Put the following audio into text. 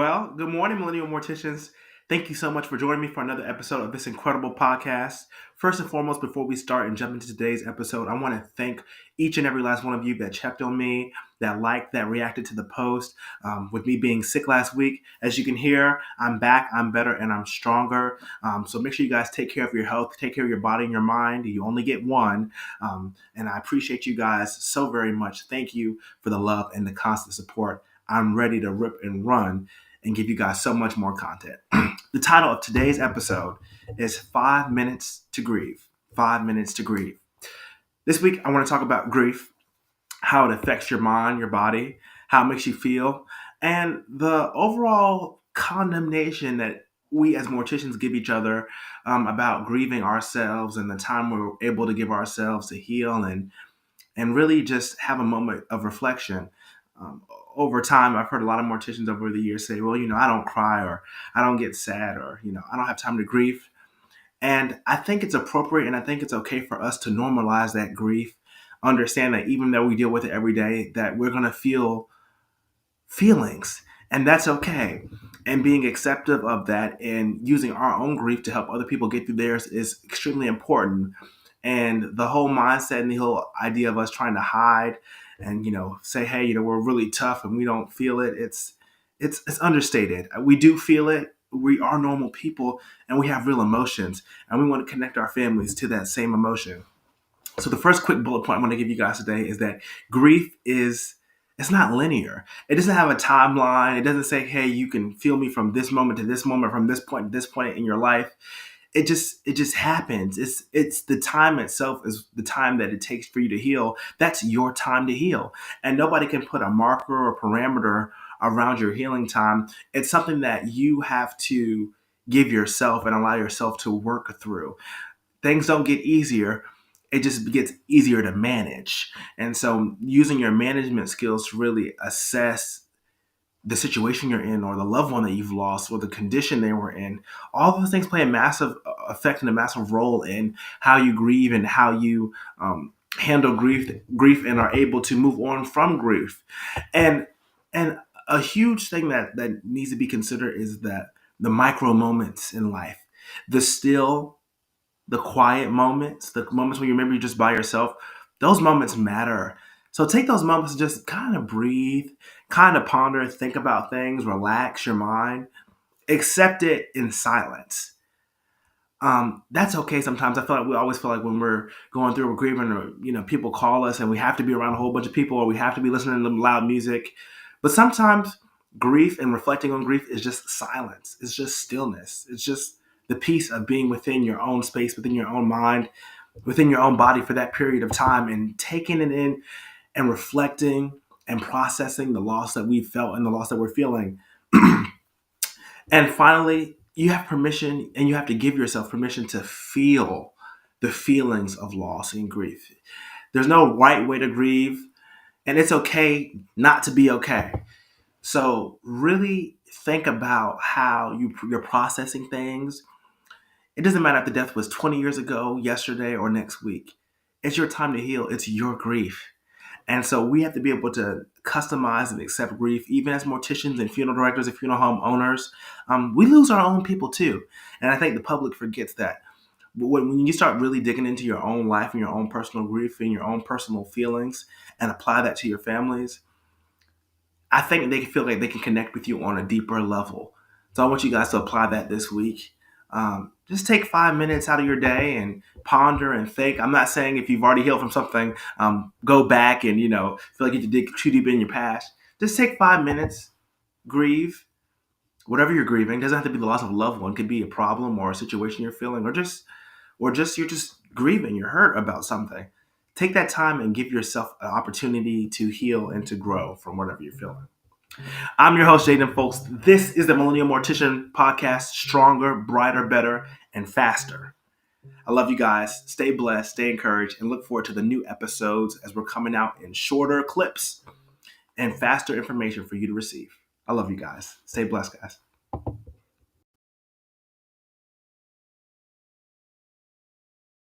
Well, good morning, Millennial Morticians. Thank you so much for joining me for another episode of this incredible podcast. First and foremost, before we start and jump into today's episode, I want to thank each and every last one of you that checked on me, that liked, that reacted to the post. With me being sick last week, as you can hear, I'm back, I'm better, and I'm stronger. So make sure you guys take care of your health, take care of your body and your mind. You only get one. And I appreciate you guys so very much. Thank you for the love and the constant support. I'm ready to rip and run and give you guys so much more content. The title of today's episode is 5 Minutes to Grieve. 5 Minutes to Grieve. This week, I want to talk about grief, how it affects your mind, your body, how it makes you feel, and the overall condemnation that we as morticians give each other about grieving ourselves and the time we're able to give ourselves to heal and really just have a moment of reflection. Um, Over time, I've heard a lot of morticians over the years say, well, I don't cry or I don't get sad or, I don't have time to grieve. And I think it's appropriate and I think it's okay for us to normalize that grief, understand that even though we deal with it every day, that we're going to feel feelings and that's okay. And being acceptive of that and using our own grief to help other people get through theirs is extremely important. And the whole mindset and the whole idea of us trying to hide and say, hey, we're really tough and we don't feel it, it's understated. We do feel it. We are normal people and we have real emotions and we want to connect our families to that same emotion. So the first quick bullet point I'm going to give you guys today is that grief is, it's not linear. It doesn't have a timeline. It doesn't say, hey, you can feel me from this moment to this moment, from this point to this point in your life. It just happens. It's the time itself is the time that it takes for you to heal. That's your time to heal. And nobody can put a marker or parameter around your healing time. It's something that you have to give yourself and allow yourself to work through. Things don't get easier. It just gets easier to manage. And so using your management skills to really assess the situation you're in or the loved one that you've lost or the condition they were in, all those things play a massive effect and a massive role in how you grieve and how you handle grief and are able to move on from grief. And and a huge thing that needs to be considered is that the micro moments in life, the still, the quiet moments, the moments when you remember you're just by yourself, those moments matter. So take those moments and just kind of breathe, kind of ponder, think about things, relax your mind, accept it in silence. That's okay sometimes. I feel like we always feel like when we're going through, we're grieving, or people call us and we have to be around a whole bunch of people or we have to be listening to loud music. But sometimes grief and reflecting on grief is just silence. It's just stillness. It's just the peace of being within your own space, within your own mind, within your own body for that period of time and taking it in and reflecting and processing the loss that we've felt and the loss that we're feeling. And finally, you have permission and you have to give yourself permission to feel the feelings of loss and grief. There's no right way to grieve, and it's okay not to be okay. So really think about how you're processing things. It doesn't matter if the death was 20 years ago, yesterday, or next week. It's your time to heal. It's your grief. And so we have to be able to customize and accept grief, even as morticians and funeral directors and funeral home owners. We lose our own people too. And I think the public forgets that. But when you start really digging into your own life and your own personal grief and your own personal feelings and apply that to your families, I think they feel like they can connect with you on a deeper level. So I want you guys to apply that this week. Just take 5 minutes out of your day and ponder and think. I'm not saying if you've already healed from something, go back and, feel like you have to dig too deep in your past. Just take 5 minutes, grieve, whatever you're grieving. It doesn't have to be the loss of a loved one. It could be a problem or a situation you're feeling or just you're just grieving. You're hurt about something. Take that time and give yourself an opportunity to heal and to grow from whatever you're feeling. I'm your host, Jaden Fowlkes. This is the Millennial Mortician podcast, stronger, brighter, better, and faster. I love you guys. Stay blessed, stay encouraged, and look forward to the new episodes as we're coming out in shorter clips and faster information for you to receive. I love you guys. Stay blessed, guys.